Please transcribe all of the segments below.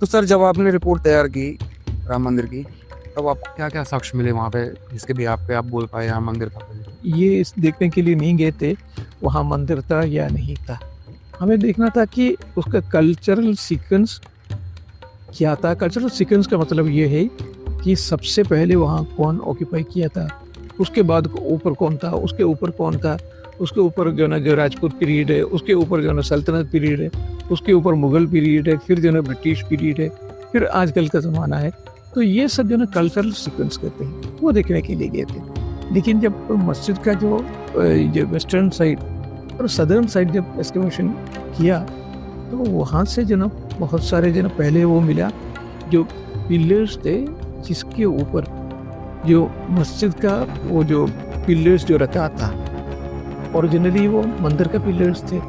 तो सर, जब आपने रिपोर्ट तैयार की राम मंदिर की, तब आपको क्या क्या साक्ष्य मिले वहाँ पे जिसके भी आप बोल पाए यहाँ मंदिर था पहले? ये इस देखने के लिए नहीं गए थे वहाँ मंदिर था या नहीं था। हमें देखना था कि उसका कल्चरल सीक्वेंस क्या था। कल्चरल सीक्वेंस का मतलब ये है कि सबसे पहले वहाँ कौन ऑक्यूपाई किया था, उसके बाद ऊपर कौन था, उसके ऊपर कौन था, उसके ऊपर जो ना जो राजपूत पीरियड है, उसके ऊपर जो ना सल्तनत पीरियड है, उसके ऊपर मुगल पीरियड है, फिर जो ना ब्रिटिश पीरियड है, फिर आजकल का ज़माना है। तो ये सब जो ना कल्चरल सीक्वेंस कहते हैं, वो देखने के लिए गए थे। लेकिन जब मस्जिद का जो वेस्टर्न साइड और सदर्न साइड जब एक्सकवेशन किया, तो वहाँ से जो ना बहुत सारे जो ना पहले वो मिला जो पिलर्स थे, जिसके ऊपर जो मस्जिद का वो जो पिलर्स जो रखा था, ओरिजिनली वो मंदिर का पिलर्स थे,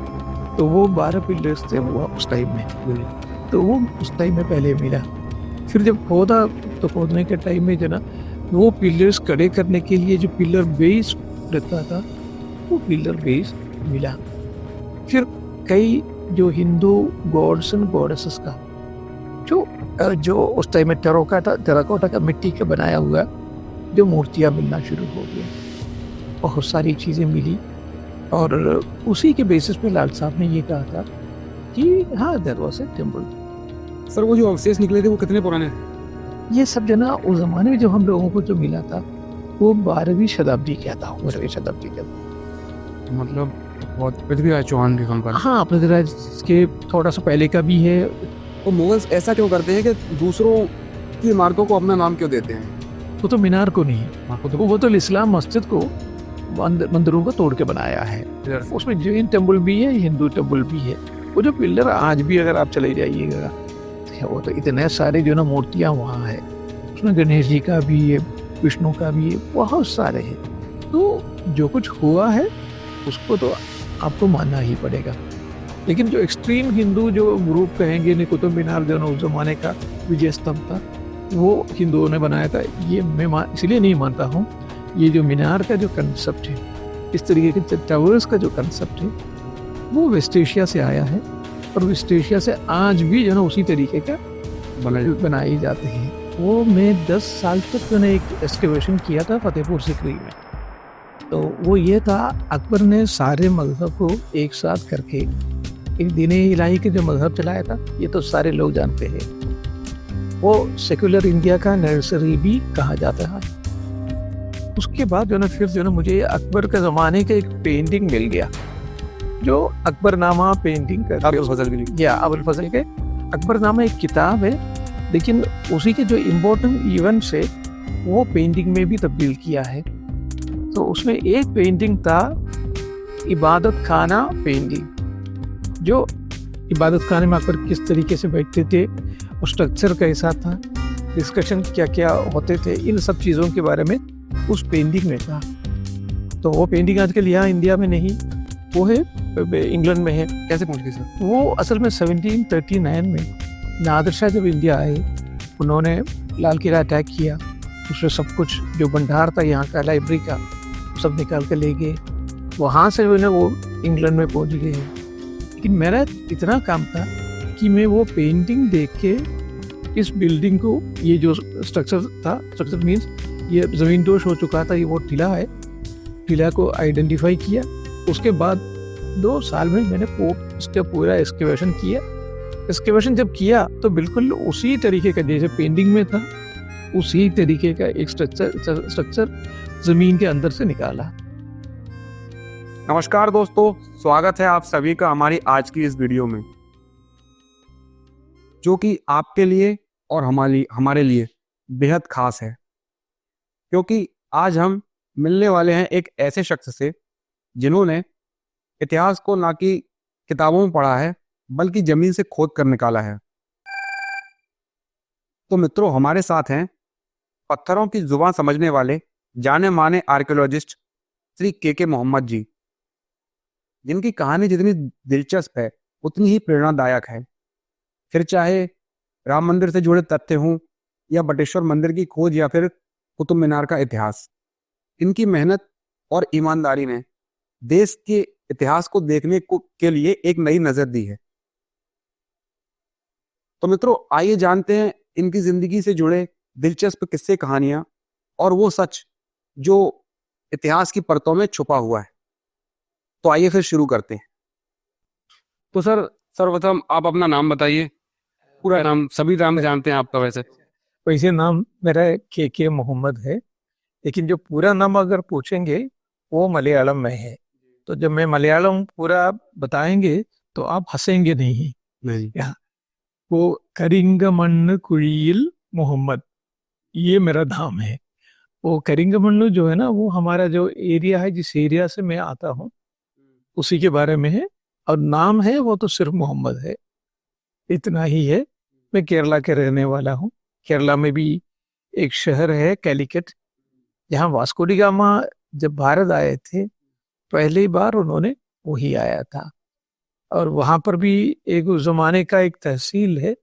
तो वो 12 पिलर्स थे वो उस टाइम में मिले। तो वो उस टाइम में पहले मिला। फिर जब खोदा तो खोदने के टाइम में जो ना वो पिलर्स खड़े करने के लिए जो पिलर बेस रहता था, वो पिलर बेस मिला। फिर कई जो हिंदू गॉड्स एंड गॉडेसेस का जो उस टाइम में टेराकोटा का मिट्टी का बनाया हुआ जो मूर्तियाँ मिलना शुरू हो गई, बहुत सारी चीज़ें मिली। और उसी के बेसिस पे लाल साहब ने ये कहा था कि हाँ, there was a temple. Sir, वो जो अवशेष निकले थे वो कितने पुराने थे? ये सब जो ना उस ज़माने में जो हम लोगों को जो मिला था वो 12वीं शताब्दी का था, 12वीं शताब्दी का। मतलब बहुत पृथ्वीराज चौहान के कंपनी। हाँ, पृथ्वीराज के थोड़ा सा पहले का भी है। तो मुगल्स ऐसा क्यों करते हैं कि दूसरों की इमारतों को अपना नाम क्यों देते हैं? वो तो मीनार को नहीं, आपको तो वो तो इस्लाम मस्जिद को मंदिरों को तोड़ के बनाया है। उसमें जैन टेम्पल भी है, हिंदू टेम्पल भी है। वो जो पिलर आज भी अगर आप चले जाइएगा, वो तो इतने सारे जो ना मूर्तियाँ वहाँ है। उसमें गणेश जी का भी है, विष्णु का भी है, बहुत सारे हैं। तो जो कुछ हुआ है उसको तो आपको मानना ही पड़ेगा। लेकिन जो एक्सट्रीम हिंदू जो ग्रुप कहेंगे नहीं, कुतुब मीनार जो ना उस जमाने का विजय स्तंभ था, वो हिंदुओं ने बनाया था, ये मैं इसलिए नहीं मानता हूँ। ये जो मीनार का जो कंसेप्ट है, इस तरीके के टावर्स का जो कंसेप्ट है, वो वेस्ट एशिया से आया है। और वेस्ट एशिया से आज भी जो ना उसी तरीके का बनाए जाते हैं। वो मैं 10 साल तक मैंने एक एक्सकवेशन किया था फतेहपुर सिकरी में। तो वो ये था, अकबर ने सारे मजहब को एक साथ करके एक दीन इलाही के जो मजहब चलाया था, ये तो सारे लोग जानते हैं। वो सेक्युलर इंडिया का नर्सरी भी कहा जाता है। उसके बाद जो ना फिर जो ना मुझे अकबर के ज़माने का एक पेंटिंग मिल गया, जो अकबरनामा पेंटिंग का अबुल फजल की लिखी। या अबुल फजल के अकबरनामा एक किताब है, लेकिन उसी के जो इम्पोर्टेंट इवेंट्स है वो पेंटिंग में भी तब्दील किया है। तो उसमें एक पेंटिंग था इबादत खाना पेंटिंग, जो इबादत खाने में अकबर किस तरीके से बैठते थे, और स्ट्रक्चर कैसा था, डिस्कशन क्या क्या होते थे, इन सब चीज़ों के बारे में उस पेंटिंग में था। तो वो पेंटिंग आजकल यहाँ इंडिया में नहीं, वो है इंग्लैंड में है। कैसे पहुंच गई सर? वो असल में 1739 में नादिर शाह जब इंडिया आए, उन्होंने लाल किला अटैक किया। उसमें सब कुछ जो भंडार था यहाँ का लाइब्रेरी का, सब निकाल के ले गए। वहाँ से वो इंग्लैंड में पहुँच गए। लेकिन मेरा इतना काम था कि मैं वो पेंटिंग देख के इस बिल्डिंग को, ये जो स्ट्रक्चर था, स्ट्रक्चर मीन्स ये ज़मीन दोष हो चुका था, ये वो टिला है, टिला को आइडेंटिफाई किया। उसके बाद 2 साल में मैंने इसका पूरा एक्सकेवेशन किया। एक्सकेवेशन जब किया तो बिल्कुल उसी तरीके का जैसे पेंटिंग में था, उसी तरीके का एक स्ट्रक्चर ज़मीन के अंदर से निकाला। नमस्कार दोस्तों, स्वागत है आप सभी का हमारी आज की इस वीडियो में, जो कि आपके लिए और हमारे लिए बेहद खास है, क्योंकि आज हम मिलने वाले हैं एक ऐसे शख्स से जिन्होंने इतिहास को ना कि किताबों में पढ़ा है, बल्कि जमीन से खोद कर निकाला है। तो मित्रों, हमारे साथ हैं पत्थरों की जुबान समझने वाले जाने माने आर्कियोलॉजिस्ट श्री के मोहम्मद जी, जिनकी कहानी जितनी दिलचस्प है उतनी ही प्रेरणादायक है। फिर चाहे राम मंदिर से जुड़े तथ्य हों, या बटेश्वर मंदिर की खोज, या फिर कुतुब मीनार का इतिहास, इनकी मेहनत और ईमानदारी ने देश के इतिहास को देखने के लिए एक नई नजर दी है। तो मित्रों, आइए जानते हैं इनकी जिंदगी से जुड़े दिलचस्प किस्से, कहानियां और वो सच जो इतिहास की परतों में छुपा हुआ है। तो आइए फिर शुरू करते हैं। तो सर, सर्वप्रथम आप अपना नाम बताइए। पूरा नाम सभी नाम जानते हैं आपका वैसे। वैसे नाम मेरा के मोहम्मद है, लेकिन जो पूरा नाम अगर पूछेंगे वो मलयालम में है। तो जब मैं मलयालम पूरा बताएंगे तो आप हंसेंगे नहीं। नहीं। या वो करिंगमण्ण कुഴിയിൽ मोहम्मद, ये मेरा नाम है। वो करिंगमण्ण जो है ना, वो हमारा जो एरिया है, जिस एरिया से मैं आता हूँ उसी के बारे में है। और नाम है वो तो सिर्फ मोहम्मद है, इतना ही है। मैं केरला के रहने वाला हूँ। केरला में भी एक शहर है कैलिकट, जहाँ वास्को डी गामा जब भारत आए थे पहली बार, उन्होंने वही आया था। और वहां पर भी एक उस जमाने का एक तहसील है,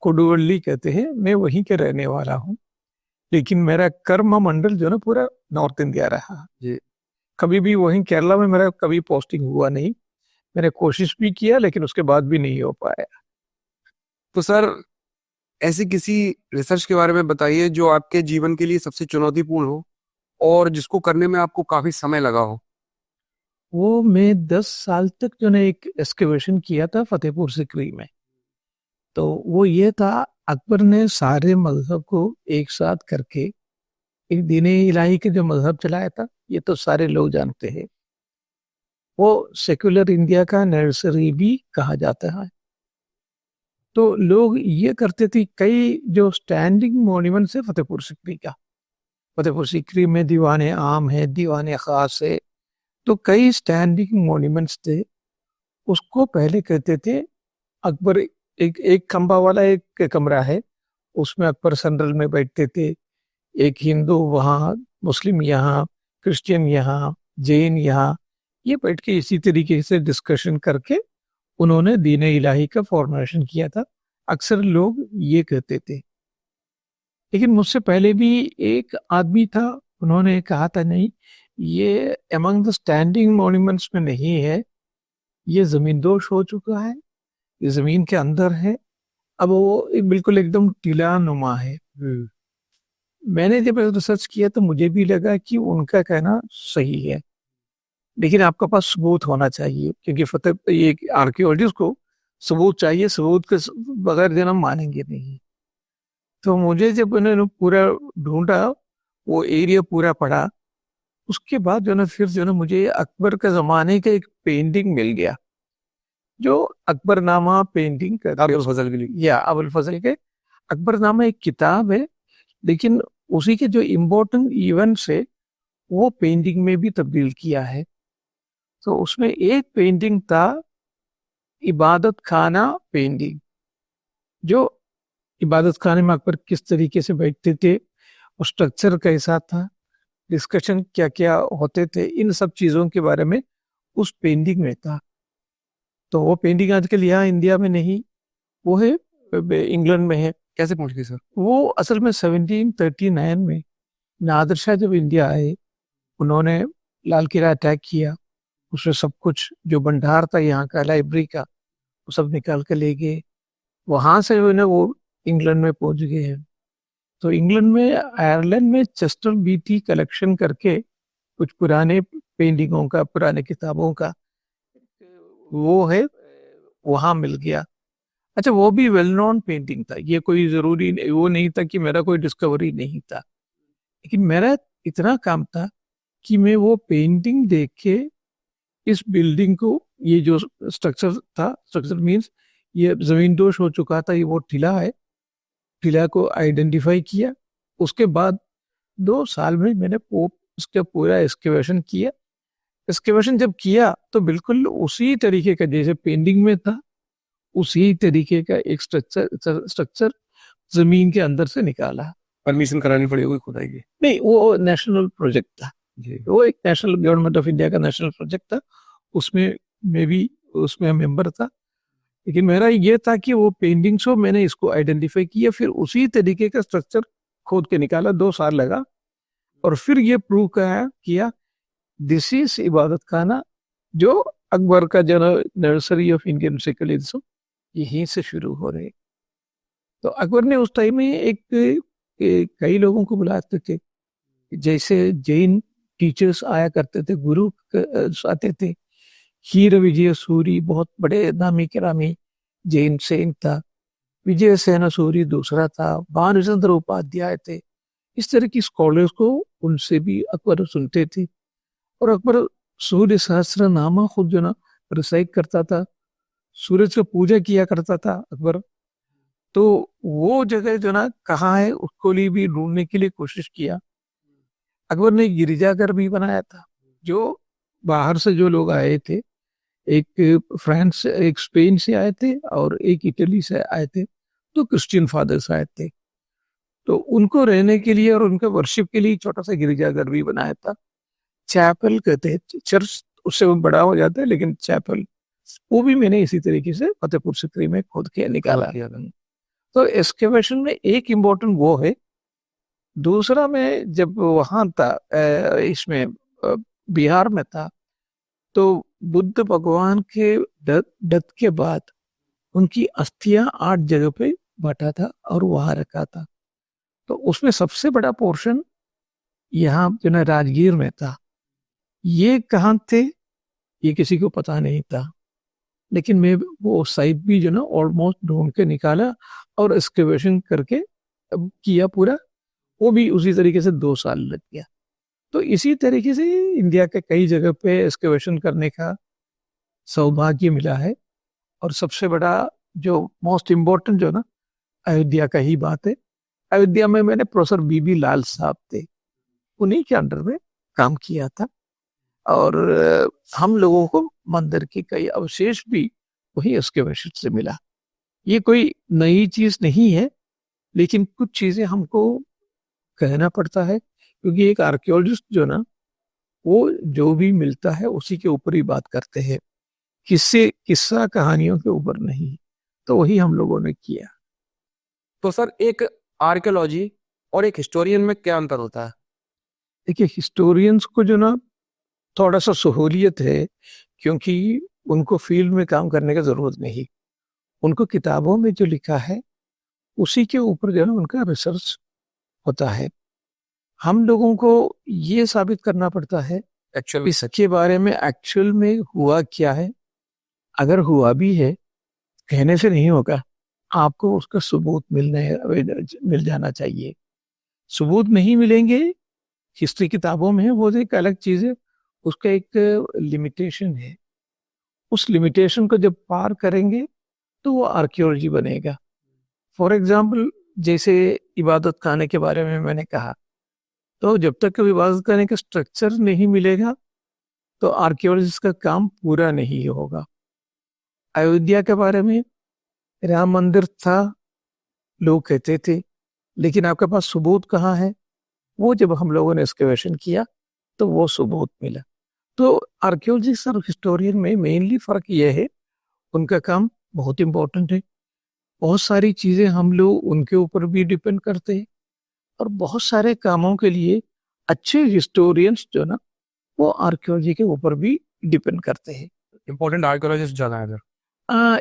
कोडुवल्ली कहते हैं। मैं वहीं के रहने वाला हूँ, लेकिन मेरा कर्म मंडल जो ना पूरा नॉर्थ इंडिया रहा। जी। कभी भी वहीं केरला में मेरा कभी पोस्टिंग हुआ नहीं। मैंने कोशिश भी किया, लेकिन उसके बाद भी नहीं हो पाया। तो सर, ऐसी किसी रिसर्च के बारे में बताइए जो आपके जीवन के लिए सबसे चुनौतीपूर्ण हो और जिसको करने में आपको काफी समय लगा हो। वो मैं 10 साल तक जो ने एक एक्सकवेशन किया था फतेहपुर सिकरी में। तो वो ये था, अकबर ने सारे मजहब को एक साथ करके एक दीन इलाही के जो मजहब चलाया था, ये तो सारे लोग जानते हैं। वो सेक्युलर इंडिया का नर्सरी भी कहा जाता है। तो लोग ये करते थे, कई जो स्टैंडिंग मॉन्यूमेंट्स है फतेहपुर सिकरी का, फतेहपुर सिकरी में दीवाने आम है, दीवाने खास है, तो कई स्टैंडिंग मॉन्यूमेंट्स थे। उसको पहले कहते थे अकबर। एक एक खंबा वाला एक कमरा है, उसमें अकबर जनरल में बैठते थे। एक हिंदू वहाँ, मुस्लिम यहाँ, क्रिश्चियन यहाँ, जैन यहाँ, ये बैठ के इसी तरीके से डिस्कशन करके उन्होंने दीन इलाही का फॉर्मेशन किया था। अक्सर लोग ये कहते थे। लेकिन मुझसे पहले भी एक आदमी था, उन्होंने कहा था नहीं, ये अमंग द स्टैंडिंग मॉन्यूमेंट्स में नहीं है, ये जमींदोज हो चुका है, ये जमीन के अंदर है। अब वो बिल्कुल एकदम टीला नुमा है। मैंने जब रिसर्च किया तो मुझे भी लगा कि उनका कहना सही है, लेकिन आपके पास सबूत होना चाहिए, क्योंकि फतेह ये आर्कियोलॉजिस्ट को सबूत चाहिए। सबूत के बगैर जन्म मानेंगे नहीं। तो मुझे जब उन्होंने पूरा ढूंढा, वो एरिया पूरा पढ़ा, उसके बाद जो ना फिर जो ना मुझे अकबर के जमाने का एक पेंटिंग मिल गया, जो अकबरनामा पेंटिंग अबुल फजल के लिए। या अबुल फजल के अकबरनामा एक किताब है, लेकिन उसी के जो इम्पोर्टेंट इवेंट्स है वो पेंटिंग में भी तब्दील किया है। तो उसमें एक पेंटिंग था, इबादत खाना पेंटिंग, जो इबादत खाने में अकबर किस तरीके से बैठते थे और स्ट्रक्चर कैसा था, डिस्कशन क्या क्या होते थे, इन सब चीजों के बारे में उस पेंटिंग में था। तो वो पेंटिंग आजकल यहाँ इंडिया में नहीं, वो है इंग्लैंड में है। कैसे पहुंच गई सर? वो असल में 1739 में नादिर शाह जब इंडिया आए, उन्होंने लाल किला अटैक किया। उसमें सब कुछ जो भंडार था यहाँ का, लाइब्रेरी का, वो सब निकाल के ले गए। वहां से जो है ना वो इंग्लैंड में पहुंच गए हैं। तो इंग्लैंड में, आयरलैंड में चेस्टर बीटी कलेक्शन करके कुछ पुराने पेंटिंगों का, पुराने किताबों का वो है, वहां मिल गया। अच्छा, वो भी वेल नोन पेंटिंग था, ये कोई जरूरी वो नहीं था कि मेरा कोई डिस्कवरी नहीं था। लेकिन मेरा इतना काम था कि मैं वो पेंटिंग देख के इस बिल्डिंग को, ये जो स्ट्रक्चर था, स्ट्रक्चर मींस ये जमीन दोष हो चुका था, ये वो टीला है, टीला को आइडेंटिफाई किया। उसके बाद 2 साल में मैंने उसका पूरा एक्सकेवेशन किया। एक्सकेवेशन जब किया तो बिल्कुल उसी तरीके का जैसे पेंटिंग में था, उसी तरीके का एक स्ट्रक्चर स्ट्रक्चर जमीन के अंदर से निकाला। परमिशन करानी पड़ी होगी खुदाई की? नहीं, वो नेशनल प्रोजेक्ट था। जी। वो एक नेशनल, गवर्नमेंट ऑफ इंडिया का नेशनल प्रोजेक्ट था, उसमें मैं भी उसमें मेंबर था। लेकिन मेरा ये था कि वो पेंटिंग्स हो, मैंने इसको आइडेंटिफाई किया, फिर उसी तरीके का स्ट्रक्चर खोद के निकाला। 2 साल लगा, और फिर ये प्रूव किया दिस इज इबादत खाना, जो अकबर का जो नर्सरी ऑफ इंडियन सेक्युलरिज्म यहीं से शुरू हो रहे। तो अकबर ने उस टाइम में कई लोगों को बुलाते थे, जैसे जैन टीचर्स आया करते थे, गुरु आते थे। हीर विजय सूरी बहुत बड़े नामी गिरामी जैन सेंट था, विजय सेना सूरी दूसरा था, भानुचंद्र उपाध्याय थे। इस तरह की स्कॉलर्स को उनसे भी अकबर सुनते थे। और अकबर सूर्य सहस्त्र नामा खुद जो ना रिसाइट करता था, सूरज की पूजा किया करता था अकबर। तो वो जगह जो ना कहाँ है उसको लिए भी ढूंढने के लिए कोशिश किया। अकबर ने गिरजाघर भी बनाया था, जो बाहर से जो लोग आए थे, एक फ्रांस एक स्पेन से आए थे और एक इटली से आए थे, तो क्रिश्चियन फादर्स आए थे। तो उनको रहने के लिए और उनके वर्शिप के लिए छोटा सा गिरजाघर भी बनाया था। चैपल कहते हैं, चर्च उससे वो बड़ा हो जाता है, लेकिन चैपल वो भी मैंने इसी तरीके से फतेहपुर सिकरी में खोद के निकाला। तो एक्सकेवेशन में एक इम्पोर्टेंट वो है। दूसरा मैं जब वहां था इसमें बिहार में था, तो बुद्ध भगवान के डेथ के बाद उनकी अस्थियां 8 जगह पे बांटा था और वहां रखा था। तो उसमें सबसे बड़ा पोर्शन यहाँ जो ना राजगीर में था। ये कहाँ थे ये किसी को पता नहीं था, लेकिन मैं वो साइट भी जो ना ऑलमोस्ट ढूंढ के निकाला और एक्सकेवेशन करके अब किया पूरा। वो भी उसी तरीके से 2 साल लग गया। तो इसी तरीके से इंडिया के कई जगह पे एक्सकेवेशन करने का सौभाग्य मिला है। और सबसे बड़ा जो मोस्ट इम्पोर्टेंट जो ना अयोध्या का ही बात है। अयोध्या में मैंने प्रोफेसर बीबी लाल साहब थे, उन्हीं के अंडर में काम किया था। और हम लोगों को मंदिर के कई अवशेष भी वही एक्सकेवेशन से मिला। ये कोई नई चीज नहीं है, लेकिन कुछ चीजें हमको कहना पड़ता है, क्योंकि एक आर्कियोलॉजिस्ट जो ना वो जो भी मिलता है उसी के ऊपर ही बात करते हैं, किस्से किस्सा कहानियों के ऊपर नहीं। तो वही हम लोगों ने किया। तो सर एक आर्कियोलॉजी और एक हिस्टोरियन में क्या अंतर होता है? देखिए, हिस्टोरियंस को जो ना थोड़ा सा सहूलियत है, क्योंकि उनको फील्ड में काम करने की जरूरत नहीं। उनको किताबों में जो लिखा है उसी के ऊपर जो है ना उनका रिसर्च होता है। हम लोगों को ये साबित करना पड़ता है एक्चुअल इसके बारे में एक्चुअल में हुआ क्या है। अगर हुआ भी है, कहने से नहीं होगा, आपको उसका सबूत मिल जाना चाहिए। सबूत नहीं मिलेंगे हिस्ट्री किताबों में, वो एक अलग चीज है। उसका एक लिमिटेशन है। उस लिमिटेशन को जब पार करेंगे तो वो आर्कियोलॉजी बनेगा। फॉर एग्जाम्पल, जैसे इबादत खाने के बारे में मैंने कहा, तो जब तक इबादत खाने का स्ट्रक्चर नहीं मिलेगा तो आर्कियोलॉजिस्ट का काम पूरा नहीं होगा। अयोध्या के बारे में, राम मंदिर था लोग कहते थे, लेकिन आपके पास सबूत कहाँ है? वो जब हम लोगों ने एक्सकवेशन किया तो वो सबूत मिला। तो आर्कियोलॉजिस्ट और हिस्टोरियन में मेनली फर्क ये है, उनका काम बहुत इंपॉर्टेंट है। बहुत सारी चीजें हम लोग उनके ऊपर भी डिपेंड करते हैं, और बहुत सारे कामों के लिए अच्छे हिस्टोरियंस जो ना वो आर्कियोलॉजी के ऊपर भी डिपेंड करते हैं। इंपॉर्टेंट आर्कियोलॉजिस्ट ज्यादा है सर।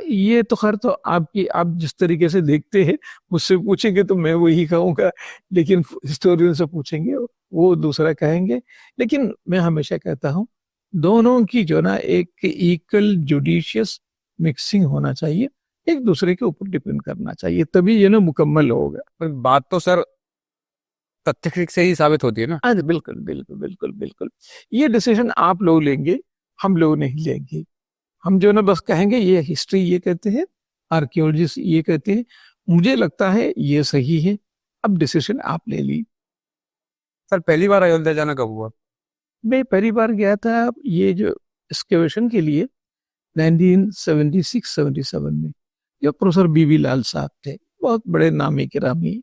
ये तो खैर तो आपकी आप जिस तरीके से देखते हैं, मुझसे पूछेंगे तो मैं वही कहूँगा, लेकिन हिस्टोरियन से पूछेंगे वो दूसरा कहेंगे। लेकिन मैं हमेशा कहता हूँ, दोनों की जो ना एक इक्वल जुडिशियस मिक्सिंग होना चाहिए, एक दूसरे के ऊपर डिपेंड करना चाहिए, तभी ये ना मुकम्मल होगा। पर बात तो सर तथ्य से ही साबित होती है ना। हाँ, बिल्कुल बिल्कुल बिल्कुल बिल्कुल। ये डिसीजन आप लोग लेंगे, हम लोग नहीं लेंगे। हम जो ना बस कहेंगे ये हिस्ट्री ये कहते हैं, आर्कियोलॉजिस्ट ये कहते हैं, मुझे लगता है ये सही है, अब डिसीजन आप ले ली। सर पहली बार अयोध्या जाना कब हुआ? मैं पहली बार गया था ये जो एक्सकेवेशन के लिए 1976-77 में। जो प्रोफेसर बीबी लाल साहब थे, बहुत बड़े नामी गिरामी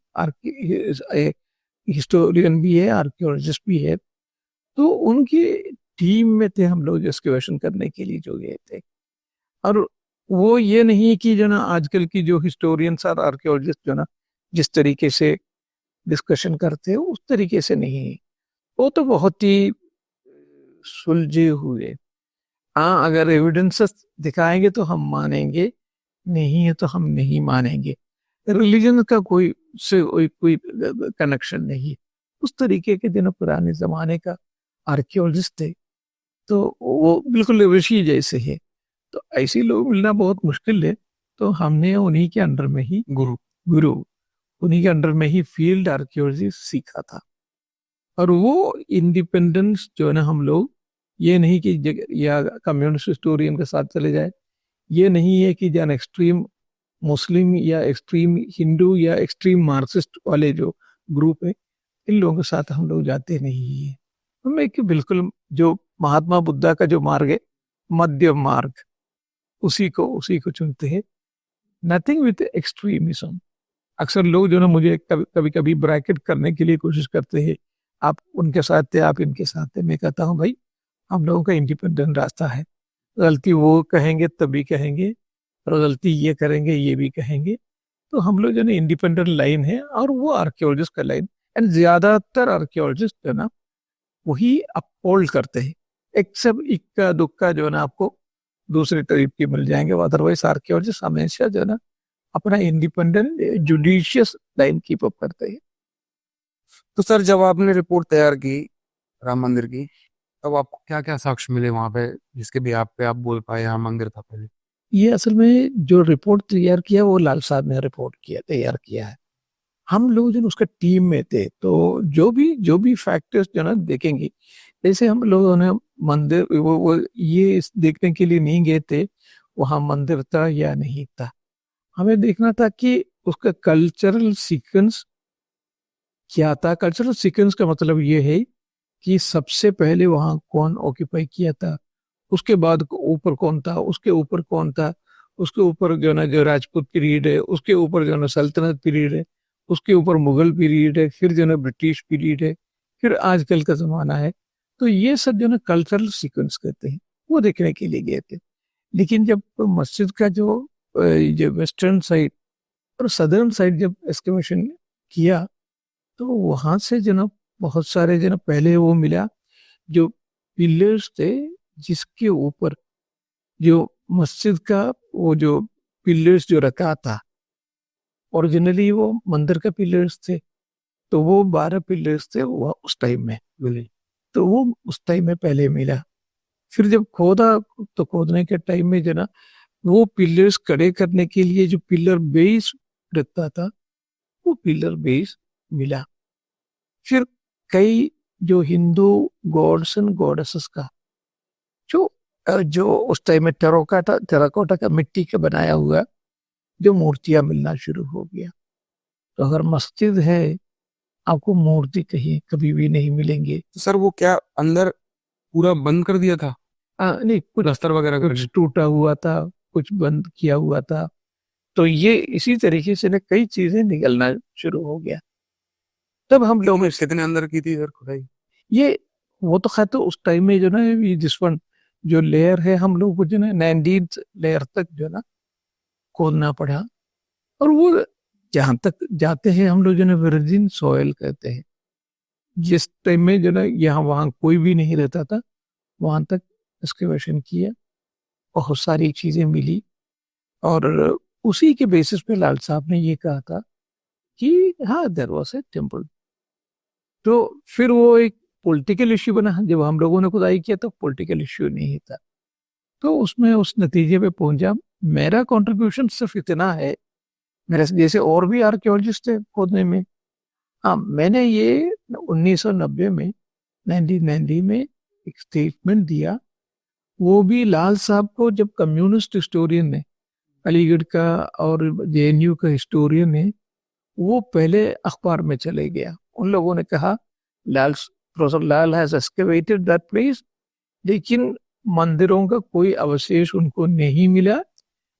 हिस्टोरियन भी है, आर्कियोलॉजिस्ट भी है। तो उनकी टीम में थे हम लोग एक्सकेवेशन करने के लिए जो गए थे। और वो ये नहीं कि जो ना आजकल की जो हिस्टोरियंस और आर्कियोलॉजिस्ट जो ना जिस तरीके से डिस्कशन करते हैं उस तरीके से नहीं है। वो तो बहुत ही सुलझे हुए। हाँ, अगर एविडेंसेस दिखाएंगे तो हम मानेंगे, नहीं है तो हम नहीं मानेंगे। रिलीजन का कोई कनेक्शन नहीं है। उस तरीके के जो ना पुराने जमाने का आर्कियोलॉजिस्ट थे, तो वो बिल्कुल ऋषि जैसे है। तो ऐसे लोग मिलना बहुत मुश्किल है। तो हमने उन्हीं के अंडर में ही गुरु गुरु उन्हीं के अंडर में ही फील्ड आर्कियोलॉजी सीखा था। और वो इंडिपेंडेंस जो है ना, हम लोग ये नहीं कि या कम्युनिस्ट हिस्टोरियन के साथ चले जाए, ये नहीं है कि जन एक्सट्रीम मुस्लिम या एक्सट्रीम हिंदू या एक्सट्रीम मार्क्सिस्ट वाले जो ग्रुप है, इन लोगों के साथ हम लोग जाते नहीं है। हम एक बिल्कुल जो महात्मा बुद्धा का जो मार्ग है, मध्य मार्ग, उसी को चुनते हैं। Nothing with extremism. अक्सर लोग जो ना मुझे कभी कभी ब्रैकेट करने के लिए कोशिश करते हैं, आप उनके साथ थे, आप इनके साथ थे। मैं कहता हूँ भाई, हम लोगों का इंडिपेंडेंट रास्ता है। गलती वो कहेंगे तभी कहेंगे, और गलती ये करेंगे ये भी कहेंगे। तो हम लोग जो ना इंडिपेंडेंट लाइन है, और वो आर्कियोलॉजिस्ट का लाइन। एंड ज्यादातर आर्कियोलॉजिस्ट जो ना वही अपहोल्ड करते हैं। एक्सेप्ट इक्का दुक्का जो है ना आपको दूसरे टाइप के मिल जाएंगे, अदरवाइज आर्कियोलॉजिस्ट हमेशा जो है ना अपना independent judicious line keep up करते हैं। तो सर, जब आपने रिपोर्ट तैयार की राम मंदिर की, तब आपको क्या क्या साक्ष्य मिले वहां पे, जिसके भी आप पे आप बोल पाए यहाँ मंदिर था पहले? ये असल में जो रिपोर्ट तैयार किया वो लाल साहब ने रिपोर्ट किया तैयार किया है। हम लोग जो उसका टीम में थे, तो जो भी फैक्टर्स जो ना देखेंगे, जैसे हम लोगों ने मंदिर वो ये देखने के लिए नहीं गए थे वहां मंदिर था या नहीं था। हमें देखना था कि उसका कल्चरल सीक्वेंस क्या था। कल्चरल सीक्वेंस का मतलब ये है कि सबसे पहले वहां कौन ऑक्यूपाई किया था, उसके बाद ऊपर कौन था, उसके ऊपर कौन था, उसके ऊपर जो ना जो राजपूत पीरियड है, उसके ऊपर जो ना सल्तनत पीरियड है, उसके ऊपर मुगल पीरियड है, फिर जो ना ब्रिटिश पीरियड है, फिर आजकल का जमाना है। तो ये सब जो ना कल्चरल सीक्वेंस कहते हैं, वो देखने के लिए गए थे। लेकिन जब मस्जिद का जो वेस्टर्न साइड और सदर्न साइड जब एक्सकवेशन किया, तो वहां से जो ना बहुत सारे जो ना पहले वो मिला जो पिलर्स थे, जिसके ऊपर जो मस्जिद का वो जो पिलर्स जो रखा था, ओरिजिनली वो मंदिर का पिलर्स थे। तो वो 12 पिलर्स थे वो उस टाइम में मिले। तो वो उस टाइम में पहले मिला। फिर जब खोदा, तो खोदने के टाइम में जो ना वो पिलर्स खड़े करने के लिए जो पिलर बेस रहता था, वो पिलर बेस मिला। फिर कई जो हिंदू गॉड्स एंड गॉडेसेस का जो उस टाइम में टेराकोटा का मिट्टी का बनाया हुआ जो मूर्तियां मिलना शुरू हो गया। तो अगर मस्जिद है, आपको मूर्ति कहीं कभी भी नहीं मिलेंगे। तो सर, वो क्या अंदर पूरा बंद कर दिया था, नहीं, कुछ प्लास्टर वगैरह कर कुछ दिया? टूटा हुआ था, कुछ बंद किया हुआ था। तो ये इसी तरीके से ना कई चीजें निकलना शुरू हो गया। तब हम लोग कितने अंदर की थी सर खुदाई? ये वो तो खैर तो उस टाइम में जो ना ये जिस वन जो लेयर है, हम लोग को जो ना 19th लेयर तक जो ना खोदना पड़ा। और वो जहां तक जाते हैं हम लोग जो ना वर्जिन सॉयल कहते हैं। जिस टाइम में जो ना यहाँ वहाँ कोई भी नहीं रहता था, वहां तक एक्सकवेशन किया, बहुत सारी चीजें मिली। और उसी के बेसिस पे लाल साहब ने ये कहा था कि हाँ, देयर वाज ए टेम्पल। तो फिर वो एक पॉलिटिकल इश्यू बना। जब हम लोगों ने खुदाई किया तो पॉलिटिकल इश्यू नहीं था, तो उसमें उस नतीजे पे पहुंचा। मेरा कंट्रीब्यूशन सिर्फ इतना है, मेरे जैसे और भी आर्कियोलॉजिस्ट थे खोदने में। हाँ, मैंने ये 1990 में 1990 में एक स्टेटमेंट दिया, वो भी लाल साहब को। जब कम्युनिस्ट हिस्टोरियन ने, अलीगढ़ का और जेएनयू का हिस्टोरियन है, वो पहले अखबार में चले गया। उन लोगों ने कहा Lal professor Lal has excavated that place, लेकिन मंदिरों का कोई अवशेष उनको नहीं मिला,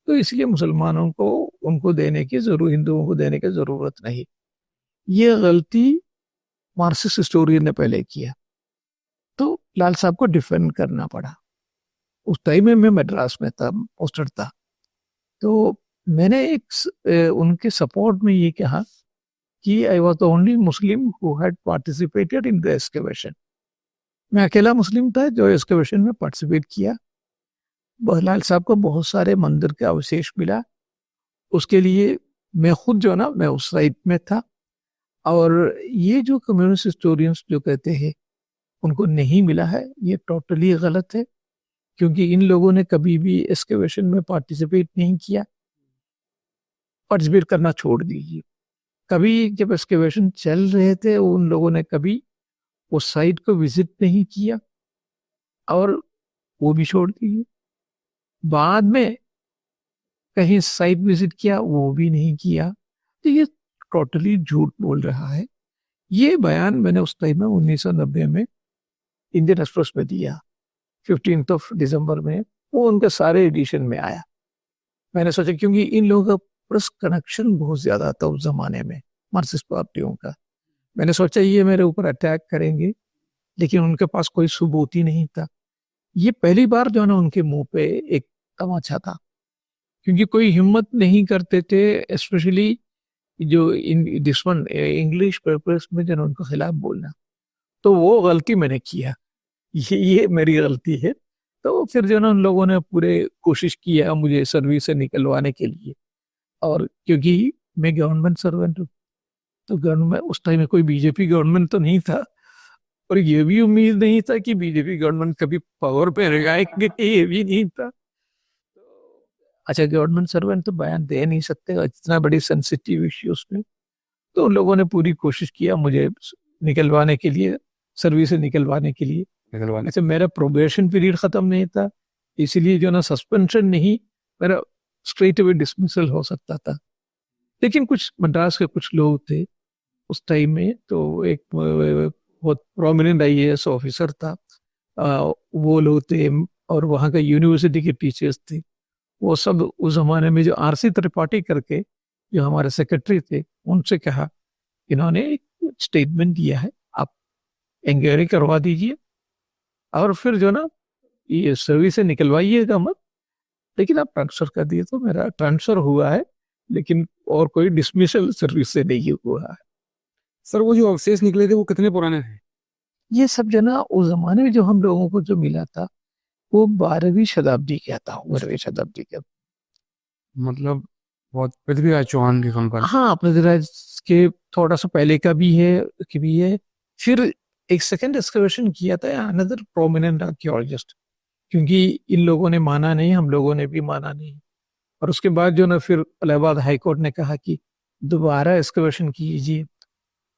तो इसलिए मुसलमानों को उनको देने की जरूरत, हिंदुओं को देने की जरूरत नहीं। ये गलती मार्क्सिस्ट हिस्टोरियन ने पहले किया, तो लाल साहब को डिफेंड करना पड़ा। उस टाइम में मैं मद्रास में था, पोस्टेड था। तो मैंने उनके सपोर्ट में ये कहा कि I was the only Muslim who had participated in the excavation. मैं अकेला मुस्लिम था जो एक्सकवेशन में पार्टिसिपेट किया। लाल साहब को बहुत सारे मंदिर के अवशेष मिला। उसके लिए मैं खुद जो ना मैं उस साइड में था। और ये जो कम्युनिस्ट हिस्टोरियंस जो कहते हैं उनको नहीं मिला है, ये टोटली गलत है। क्योंकि इन लोगों ने कभी भी एक्सकवेशन में पार्टिसिपेट नहीं किया, पार्टिसिपेट करना छोड़ दीजिए। कभी जब एक्सकवेशन चल रहे थे उन लोगों ने कभी उस साइट को विजिट नहीं किया, और वो भी छोड़ दीजिए। बाद में कहीं साइट विजिट किया, वो भी नहीं किया। तो ये टोटली झूठ बोल रहा है। ये बयान मैंने उस टाइम में 1990 में इंडियन एक्सप्रेस में दिया, 15 दिसंबर में। वो उनके सारे एडिशन में आया। मैंने सोचा, क्योंकि इन लोगों का प्रेस कनेक्शन बहुत ज्यादा था उस जमाने में, मार्क्सिस्ट पार्टियों का। मैंने सोचा ये मेरे ऊपर अटैक करेंगे, लेकिन उनके पास कोई सबूत ही नहीं था। ये पहली बार जो है ना उनके मुंह पे एक तमाचा था, क्योंकि कोई हिम्मत नहीं करते थे, स्पेशली जो इन दुश्मन इंग्लिश पेपर्स में जो है ना उनके खिलाफ बोलना। तो वो गलती मैंने किया, ये मेरी गलती है। तो फिर जो है ना उन लोगों ने पूरे कोशिश किया मुझे सर्विस से निकलवाने के लिए। और क्योंकि मैं गवर्नमेंट सर्वेंट हूँ, तो गवर्नमेंट उस टाइम में कोई बीजेपी गवर्नमेंट तो नहीं था, और ये भी उम्मीद नहीं था कि बीजेपी गवर्नमेंट कभी पावर पे रहेगा, ये भी नहीं था। अच्छा, गवर्नमेंट सर्वेंट तो बयान दे नहीं सकते इतना बड़ी सेंसिटिव इश्यूज पे। तो उन लोगों ने पूरी कोशिश किया मुझे निकलवाने के लिए, सर्विस से निकलवाने के लिए। निकलवाने अच्छा, मेरा प्रोबेशन पीरियड खत्म नहीं था, इसलिए जो ना सस्पेंशन नहीं, मेरा स्ट्रेट अवे डिसमिसल हो सकता था। लेकिन कुछ मद्रास के कुछ लोग थे उस टाइम में, तो एक बहुत प्रोमिनेंट आईएएस ऑफिसर था, वो लोग थे, और वहाँ का यूनिवर्सिटी के टीचर्स थे। वो सब उस जमाने में जो आरसी त्रिपाठी करके जो हमारे सेक्रेटरी थे, उनसे कहा, इन्होंने एक स्टेटमेंट दिया है, आप इंक्वायरी करवा दीजिए, और फिर जो ना ये सर्विस से निकलवाइएगा मत, लेकिन आप ट्रांसफर कर दिए। तो मेरा ट्रांसफर हुआ है, लेकिन और कोई डिसमिसल सर्विस से नहीं हुआ है। सर, वो जो अवशेष निकले थे वो कितने पुराने थे? ये सब जो ना उस जमाने में जो हम लोगों को जो मिला था, वो 12वीं शताब्दी का था, 12वीं शताब्दी का। मतलब बहुत पृथ्वीराज चौहान के कम पर। हाँ, पृथ्वीराज के थोड़ा सा पहले का भी है, कि भी है। फिर एक सेकंड एक्सकवेशन किया था अनदर प्रोमिनेंट आर्कियोलॉजिस्ट, क्योंकि इन लोगों ने माना नहीं, हम लोगों ने भी माना नहीं। और उसके बाद जो ना फिर इलाहाबाद हाई कोर्ट ने कहा कि दोबारा एक्सकवेशन कीजिए।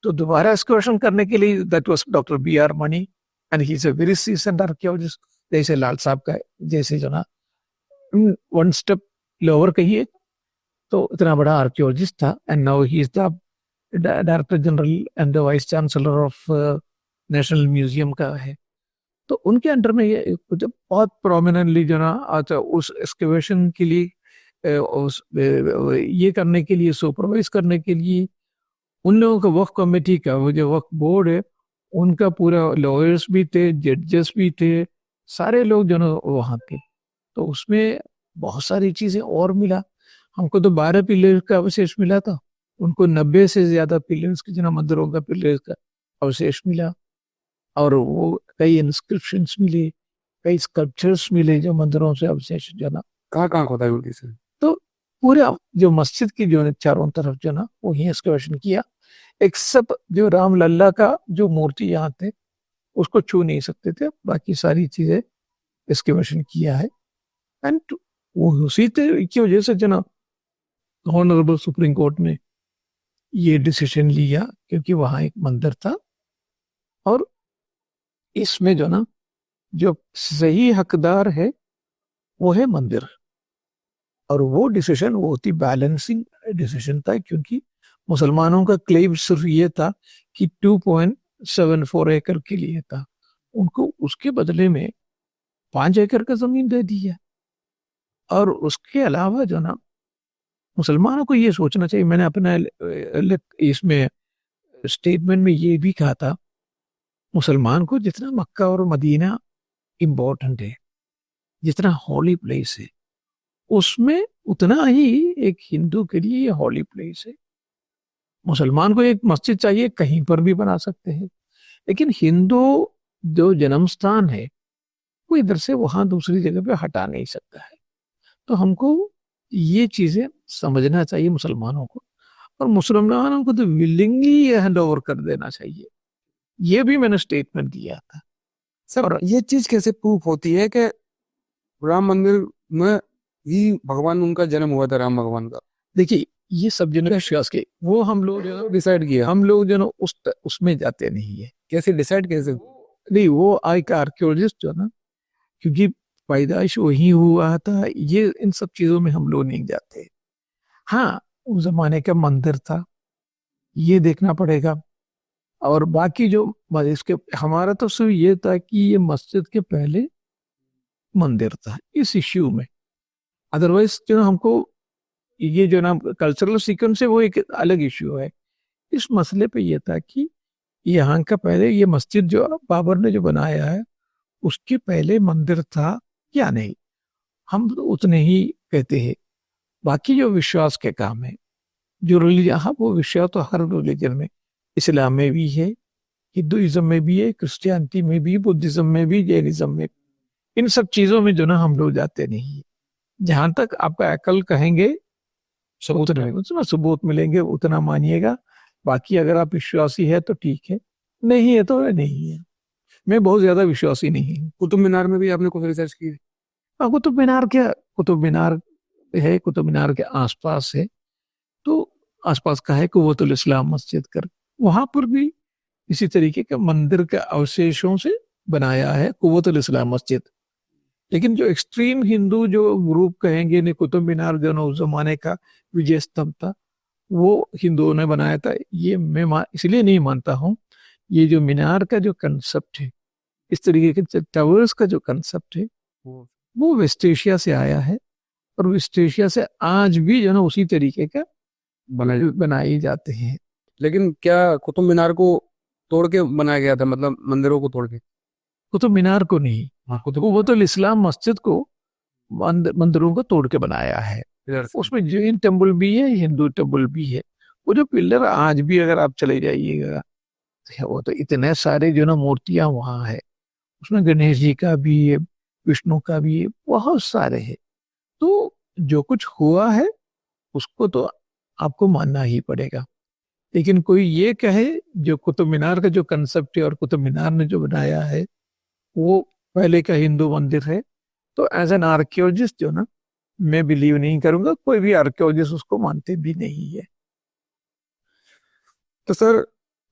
तो दोबारा एक्सकवेशन करने के लिए that was doctor B R Mani, and he is a very seasoned archaeologist, जैसे लाल साहब का, जैसे जो ना वन स्टेप लोअर कहिए, तो इतना बड़ा आर्कियोलॉजिस्ट था। And now he is the director general and the vice chancellor of national museum का है। तो उनके अंडर में ये जब बहुत प्रोमिनेंटली जो ना अच्छा उस एक्सकवेशन के लिए ये करने के लिए, सुपरवाइज करने के लिए, उन लोगों का वक्फ कमेटी का, वो जो वक्फ बोर्ड है, उनका पूरा लॉयर्स भी थे, जजेस भी थे, सारे लोग जो ना वहाँ थे। तो उसमें बहुत सारी चीजें और मिला। हमको तो 12 पिलर का अवशेष मिला था, उनको 90 से ज्यादा पिलर्स के जो ना मंदिरों का पिलर्स का अवशेष मिला। और वो कई इंस्क्रिप्शंस मिले, कई स्कल्पचर्स मिले जो मंदिरों से अवशेष जो ना। कहाँ कहाँ खोदाई हुई थी सर? तो पूरे जो मस्जिद की जो है चारों तरफ जो ना वही एक्सकवेशन किया, एक्सेप्ट जो राम लल्ला का जो मूर्ति यहाँ थे उसको छू नहीं सकते थे, बाकी सारी चीजें एक्सकवेशन किया है। एंड वो उसी की वजह से जो ना ऑनरेबल सुप्रीम कोर्ट ने ये डिसीजन लिया, क्योंकि वहां एक मंदिर था, और इसमें जो ना जो सही हकदार है वो है मंदिर। और वो डिसीजन बहुत ही बैलेंसिंग डिसीजन था, क्योंकि मुसलमानों का क्लेम सिर्फ ये था कि 2.74 एकड़ के लिए था, उनको उसके बदले में 5 एकड़ का जमीन दे दिया। और उसके अलावा जो ना मुसलमानों को ये सोचना चाहिए, मैंने अपना इसमें स्टेटमेंट में ये भी कहा था, मुसलमान को जितना मक्का और मदीना इम्पोर्टेंट है, जितना हॉली प्लेस है, उसमें उतना ही एक हिंदू के लिए ये हॉली प्लेस है। मुसलमान को एक मस्जिद चाहिए, कहीं पर भी बना सकते हैं, लेकिन हिंदू जो जन्म स्थान है वो इधर से वहां दूसरी जगह पे हटा नहीं सकता है। तो हमको ये चीजें समझना चाहिए मुसलमानों को, और मुसलमानों को तो विलिंगली हैंड ओवर कर देना चाहिए। ये भी मैंने स्टेटमेंट दिया था। सर और ये चीज कैसे प्रूफ होती है कि राम मंदिर में ही भगवान उनका जन्म हुआ था, राम भगवान का? देखिए, ये सब जो विश्वास के वो हम लोग जो डिसाइड किया? हम लोग जो ना उसमें जाते नहीं है। कैसे डिसाइड, कैसे? नहीं, वो एक आर्कियोलॉजिस्ट जो ना, क्योंकि पैदाइश वही हुआ था, ये इन सब चीजों में हम लोग नहीं जाते। हाँ, उस जमाने का मंदिर था, ये देखना पड़ेगा। और बाकी जो इसके हमारा तो सिर्फ ये था कि ये मस्जिद के पहले मंदिर था, इस इश्यू में। अदरवाइज जो ना हमको ये जो ना कल्चरल सीक्वेंस है वो एक अलग इश्यू है। इस मसले पे ये था कि यहाँ का पहले ये मस्जिद जो बाबर ने जो बनाया है उसके पहले मंदिर था या नहीं, हम तो उतने ही कहते हैं। बाकी जो विश्वास के काम है, जो रिलीजन, हाँ वो विश्वास तो हर रिलीजन में, इस्लाम में भी है, हिंदुइज्म में भी है, क्रिश्चियनिटी में भी, बुद्धिज्म में भी, जैनिज्म में, इन सब चीजों में जो ना हम लोग जाते नहीं है। जहां तक आपका अकल कहेंगे उतना सबूत मिलेंगे उतना मानिएगा। बाकी अगर आप विश्वासी है तो ठीक है, नहीं है तो नहीं है। मैं बहुत ज्यादा विश्वासी नहीं हूँ। कुतुब मीनार में भी आपने कुछ रिसर्च की? हाँ, कुतुब मीनार क्या, कुतुब मीनार है, कुतुब मीनार के आसपास है, तो आसपास का है कुव्वतुल इस्लाम मस्जिद कर, वहां पर भी इसी तरीके के मंदिर के अवशेषों से बनाया है कुव्वतुल इस्लाम मस्जिद। लेकिन जो एक्सट्रीम हिंदू जो ग्रुप कहेंगे ने कुतुब मीनार जो ना उस जमाने का विजय स्तंभ था, वो हिंदुओं ने बनाया था, ये मैं इसलिए नहीं मानता हूँ। ये जो मीनार का जो कंसेप्ट है, इस तरीके के टावर्स का जो कंसेप्ट है, वो वेस्ट एशिया से आया है, और वेस्ट एशिया से आज भी जो ना उसी तरीके का बनाए जाते हैं। लेकिन क्या कुतुब मीनार को तोड़ के बनाया गया था, मतलब मंदिरों को तोड़ के? कुतुब मीनार को नहीं, हाँ, कुतुब वो तो इस्लाम मस्जिद को मंदिरों को तोड़ के बनाया है। मीनार से। उसमें जैन टेम्पल भी है, हिंदू टेम्पल भी है। वो जो पिलर आज भी अगर आप चले जाइएगा, तो वो तो इतने सारे जो ना मूर्तियां वहां है, उसमें गणेश जी का भी है, विष्णु का भी है, बहुत सारे हैं। तो जो कुछ हुआ है उसको तो आपको मानना ही पड़ेगा। लेकिन कोई ये कहे जो कुतुब मीनार का जो कंसेप्ट है और कुतुब मीनार ने जो बनाया है वो पहले का हिंदू मंदिर है, तो एज एन आर्कियोलॉजिस्ट जो ना, मैं बिलीव नहीं करूंगा, कोई भी आर्कियोलॉजिस्ट उसको मानते भी नहीं है। तो सर,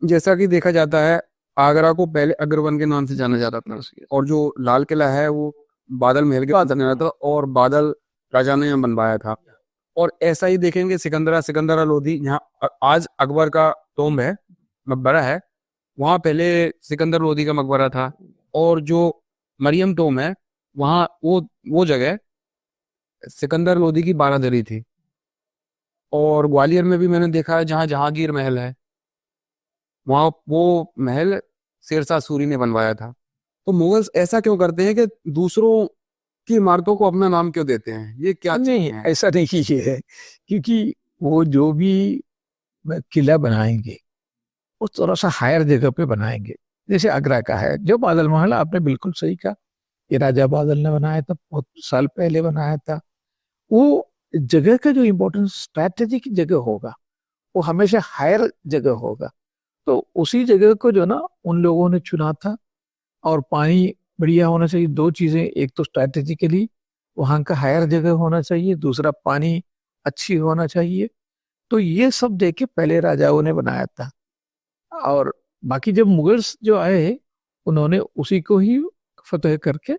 जैसा कि देखा जाता है, आगरा को पहले अग्रवन के नाम से जाना जाता था, और जो लाल किला है वो बादल महल के नाम से जाना था, और बादल राजा ने यहाँ बनवाया था। और ऐसा ही देखेंगे सिकंदरा लोधी, यहाँ आज अकबर का टॉम्ब है, मकबरा है, वहां पहले सिकंदर लोधी का मकबरा था। और जो मरियम टॉम्ब है, वहाँ वो जगह सिकंदर लोधी की बारादरी थी। और ग्वालियर में भी मैंने देखा है, जहाँ जहांगीर महल है, वहां वो महल शेरशाह सूरी ने बनवाया था। तो मुगल्स ऐसा क्यों करते हैं कि दूसरों की इमारतों को अपना नाम क्यों देते हैं? ये क्या नहीं, है? ऐसा नहीं है, क्योंकि वो जो भी किला बनाएंगे वो थोड़ा सा हायर जगह पे बनाएंगे। जैसे आगरा का है जो बादल महल, आपने बिल्कुल सही कहा, ये राजा बादल ने बनाया था, बहुत साल पहले बनाया था। वो जगह का जो इम्पोर्टेंस स्ट्रैटेजिक जगह होगा, वो हमेशा हायर जगह होगा। तो उसी जगह को जो ना उन लोगों ने चुना था। और पानी बढ़िया होना चाहिए, दो चीजें, एक तो स्ट्रैटेजिकली वहां का हायर जगह होना चाहिए, दूसरा पानी अच्छी होना चाहिए। तो ये सब देख के पहले राजाओं ने बनाया था। और बाकी जब मुगल्स जो आए, उन्होंने उसी को ही फतेह करके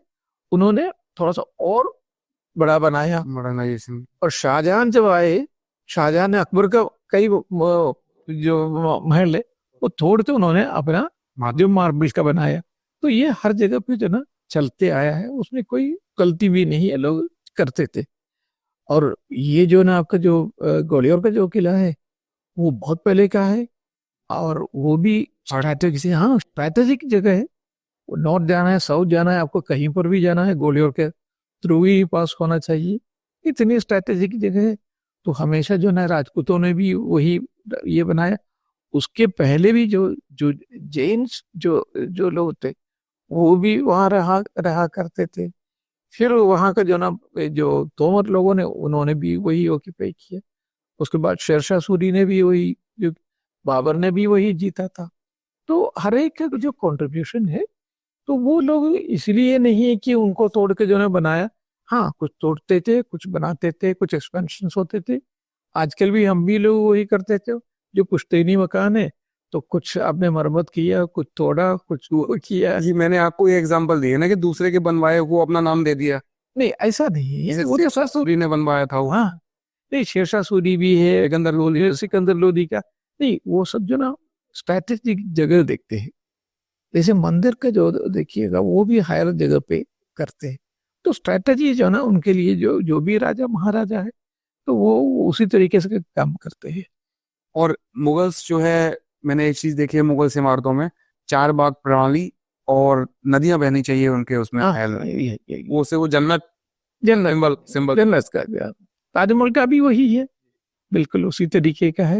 उन्होंने थोड़ा सा और बड़ा बनाया। मॉडर्नाइजेशन। और शाहजहां जब आए, शाहजहां ने अकबर का कई जो महल है वो तोड़ के उन्होंने अपना जो मार्बल का बनाया। तो ये हर जगह पे जो ना चलते आया है, उसमें कोई गलती भी नहीं है, लोग करते थे। और ये जो ना आपका जो ग्वालियर का जो किला है वो बहुत पहले का है, और वो भी स्ट्रैटेजिक से, हाँ स्ट्रैटेजिक जगह है। नॉर्थ जाना है, साउथ जाना है, आपको कहीं पर भी जाना है, ग्वालियर के थ्रू ही पास होना चाहिए, इतनी स्ट्रैटेजिक जगह है। तो हमेशा जो ना राजपूतों ने भी वही ये बनाया। उसके पहले भी जो जो जैन जो जो लोग थे वो भी वहां रहा रहा करते थे। फिर वहाँ का जो ना जो तोमर लोगों ने उन्होंने भी वही ऑक्यूपाई किया। उसके बाद शेरशाह सूरी ने भी वही, जो बाबर ने भी वही जीता था। तो हर एक का जो कंट्रीब्यूशन है, तो वो लोग इसलिए नहीं है कि उनको तोड़ के जो है बनाया। हाँ, कुछ तोड़ते थे, कुछ बनाते थे, कुछ एक्सपेंशन होते थे। आजकल भी हम भी लोग वही करते थे। जो पुश्तैनी मकान है तो कुछ आपने मरम्मत किया, कुछ तोड़ा, कुछ वो किया। जी, मैंने आपको ये एग्जांपल दिए ना कि दूसरे के बनवाए को अपना नाम दे दिया। नहीं, ऐसा नहीं है, जैसे वो तो शेरशाह सूरी ने बनवाया था वो। हाँ, नहीं, शेरशाह सूरी भी है, सिकंदर लोधी, सिकंदर लोधी का नहीं, वो सब जो ना स्ट्रैटेजिक जगह देखते हैं। जैसे मंदिर का जो देखिएगा वो भी हायर जगह पे करते हैं। तो स्ट्रैटेजी जो ना उनके लिए, जो जो भी राजा महाराजा है, तो वो उसी तरीके से काम करते हैं। और मुगल्स जो है, मैंने एक चीज देखी है मुगल्स इमारतों में, 4 बाग प्रणाली और नदियां बहनी चाहिए उनके उसमें हाँ, महल में। ये वो से वो जन्नत जन्नत, सिंबल सिंबल जन्नत का ताजमहल का भी वही है, बिल्कुल उसी तरीके का है।